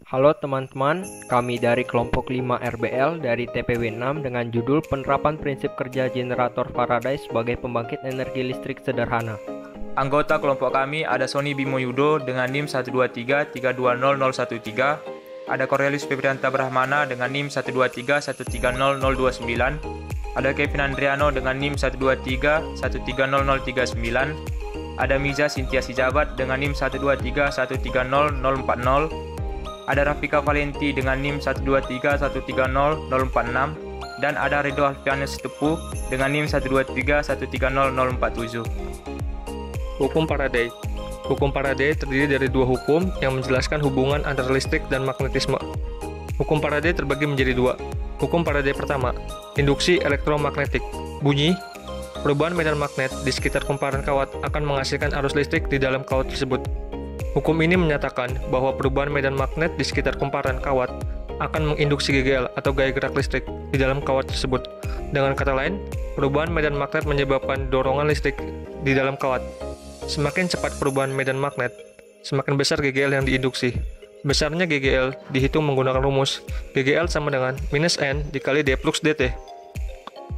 Halo teman-teman, kami dari kelompok 5 RBL dari TPW 6 dengan judul Penerapan Prinsip Kerja Generator Faraday sebagai Pembangkit Energi Listrik Sederhana. Anggota kelompok kami ada Sony Bimo Yudo dengan NIM 123320013, ada Cornelius Febrianta Brahmana dengan NIM 123130029, ada Kevin Andriano dengan NIM 123130039, ada Miza Cynthia Sijabat dengan NIM 123130040, ada Rafika Valenti dengan NIM 123130046, dan ada Ridho Alfianus Tepu dengan NIM 123130047. Hukum Faraday. Hukum Faraday terdiri dari dua hukum yang menjelaskan hubungan antara listrik dan magnetisme. Hukum Faraday terbagi menjadi dua. Hukum Faraday pertama, induksi elektromagnetik. Bunyi, perubahan medan magnet di sekitar kumparan kawat akan menghasilkan arus listrik di dalam kawat tersebut. Hukum ini menyatakan bahwa perubahan medan magnet di sekitar kumparan kawat akan menginduksi GGL atau gaya gerak listrik di dalam kawat tersebut. Dengan kata lain, perubahan medan magnet menyebabkan dorongan listrik di dalam kawat. Semakin cepat perubahan medan magnet, semakin besar GGL yang diinduksi. Besarnya GGL dihitung menggunakan rumus GGL sama dengan minus N dikali D plus DT.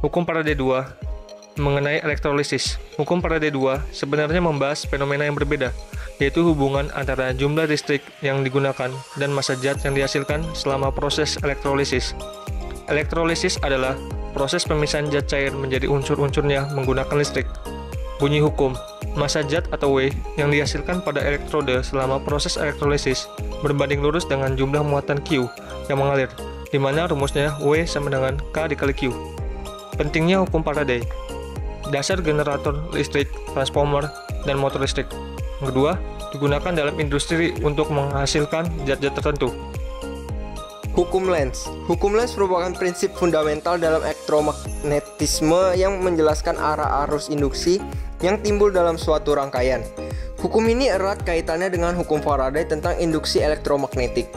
Hukum Faraday 2 mengenai elektrolisis. Hukum Faraday 2 sebenarnya membahas fenomena yang berbeda, yaitu hubungan antara jumlah listrik yang digunakan dan massa zat yang dihasilkan selama proses elektrolisis. Elektrolisis adalah proses pemisahan zat cair menjadi unsur-unsurnya menggunakan listrik. Bunyi hukum, massa zat atau W yang dihasilkan pada elektrode selama proses elektrolisis berbanding lurus dengan jumlah muatan Q yang mengalir, di mana rumusnya W sama dengan K dikali Q. Pentingnya hukum Faraday. Dasar generator listrik, transformer, dan motor listrik. Kedua, digunakan dalam industri untuk menghasilkan zat-zat tertentu. Hukum Lenz. Hukum Lenz merupakan prinsip fundamental dalam elektromagnetisme yang menjelaskan arah arus induksi yang timbul dalam suatu rangkaian. Hukum ini erat kaitannya dengan hukum Faraday tentang induksi elektromagnetik.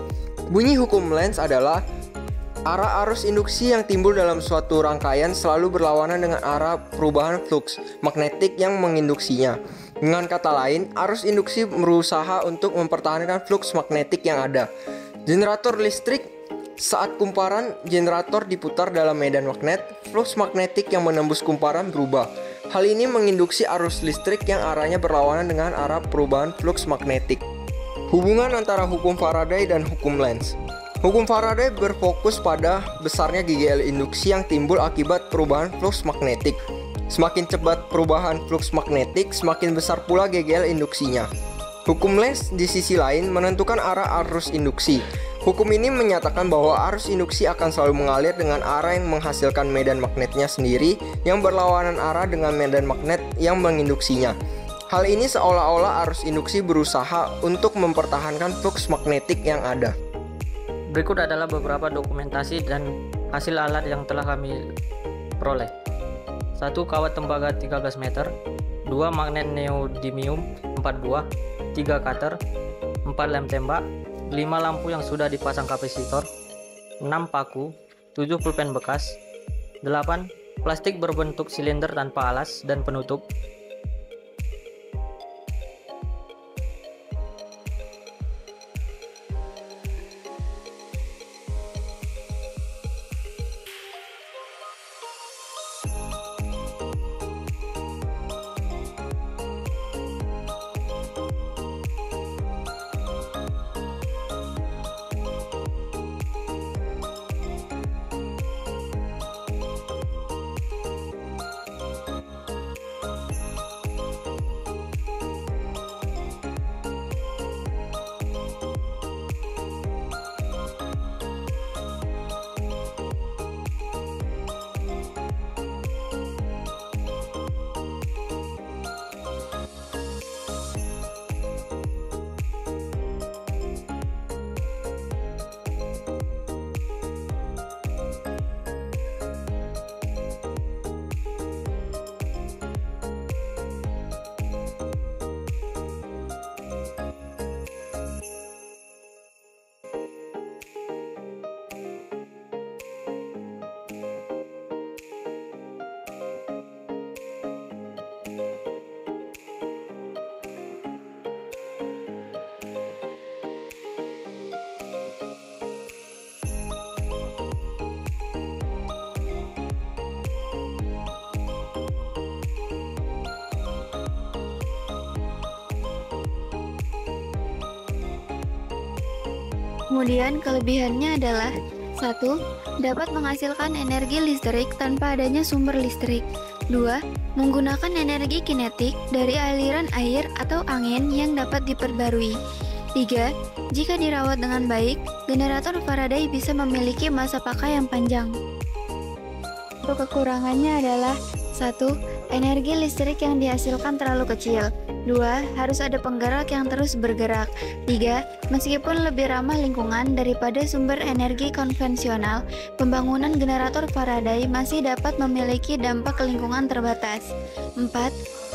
Bunyi hukum Lenz adalah arah arus induksi yang timbul dalam suatu rangkaian selalu berlawanan dengan arah perubahan flux magnetik yang menginduksinya. Dengan kata lain, arus induksi berusaha untuk mempertahankan flux magnetik yang ada. Generator listrik, saat kumparan generator diputar dalam medan magnet, flux magnetik yang menembus kumparan berubah. Hal ini menginduksi arus listrik yang arahnya berlawanan dengan arah perubahan flux magnetik. Hubungan antara hukum Faraday dan hukum Lenz. Hukum Faraday berfokus pada besarnya GGL induksi yang timbul akibat perubahan flux magnetik. Semakin cepat perubahan flux magnetik, semakin besar pula GGL induksinya. Hukum Lenz di sisi lain menentukan arah arus induksi. Hukum ini menyatakan bahwa arus induksi akan selalu mengalir dengan arah yang menghasilkan medan magnetnya sendiri yang berlawanan arah dengan medan magnet yang menginduksinya. Hal ini seolah-olah arus induksi berusaha untuk mempertahankan flux magnetik yang ada. Berikut adalah beberapa dokumentasi dan hasil alat yang telah kami peroleh. 1. Kawat tembaga 13 meter, 2. Magnet neodymium 4 buah, 3 cutter, 4 lem tembak, 5 lampu yang sudah dipasang kapasitor, 6 paku, 7 pulpen bekas, 8 plastik berbentuk silinder tanpa alas dan penutup, Kemudian kelebihannya adalah 1. Dapat menghasilkan energi listrik tanpa adanya sumber listrik. 2. Menggunakan energi kinetik dari aliran air atau angin yang dapat diperbarui. 3. Jika dirawat dengan baik, generator Faraday bisa memiliki masa pakai yang panjang. Untuk kekurangannya adalah 1. Energi listrik yang dihasilkan terlalu kecil. 2. Harus ada penggerak yang terus bergerak. 3. Meskipun lebih ramah lingkungan daripada sumber energi konvensional, pembangunan generator Faraday masih dapat memiliki dampak lingkungan terbatas. 4.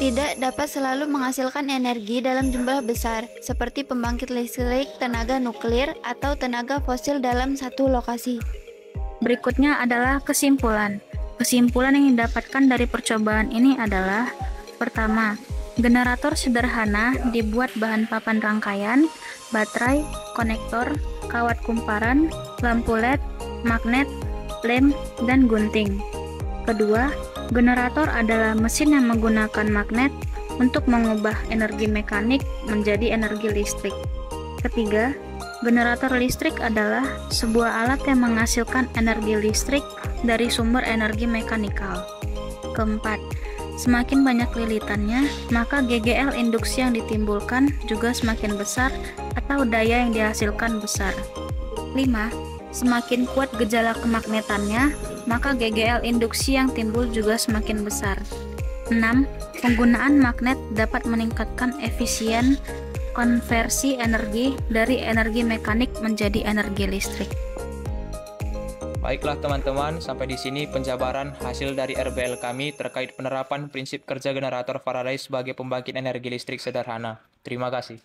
Tidak dapat selalu menghasilkan energi dalam jumlah besar, seperti pembangkit listrik tenaga nuklir atau tenaga fosil dalam satu lokasi. Berikutnya adalah kesimpulan. Kesimpulan yang didapatkan dari percobaan ini adalah: pertama, generator sederhana dibuat bahan papan rangkaian, baterai, konektor, kawat kumparan, lampu LED, magnet, lem, dan gunting. Kedua, generator adalah mesin yang menggunakan magnet untuk mengubah energi mekanik menjadi energi listrik. Ketiga, generator listrik adalah sebuah alat yang menghasilkan energi listrik dari sumber energi mekanikal. Keempat, semakin banyak lilitannya, maka GGL induksi yang ditimbulkan juga semakin besar atau daya yang dihasilkan besar. 5. Semakin kuat gejala kemagnetannya, maka GGL induksi yang timbul juga semakin besar. 6. Penggunaan magnet dapat meningkatkan efisien konversi energi dari energi mekanik menjadi energi listrik. Baiklah teman-teman, sampai di sini penjabaran hasil dari RBL kami terkait penerapan prinsip kerja generator Faraday sebagai pembangkit energi listrik sederhana. Terima kasih.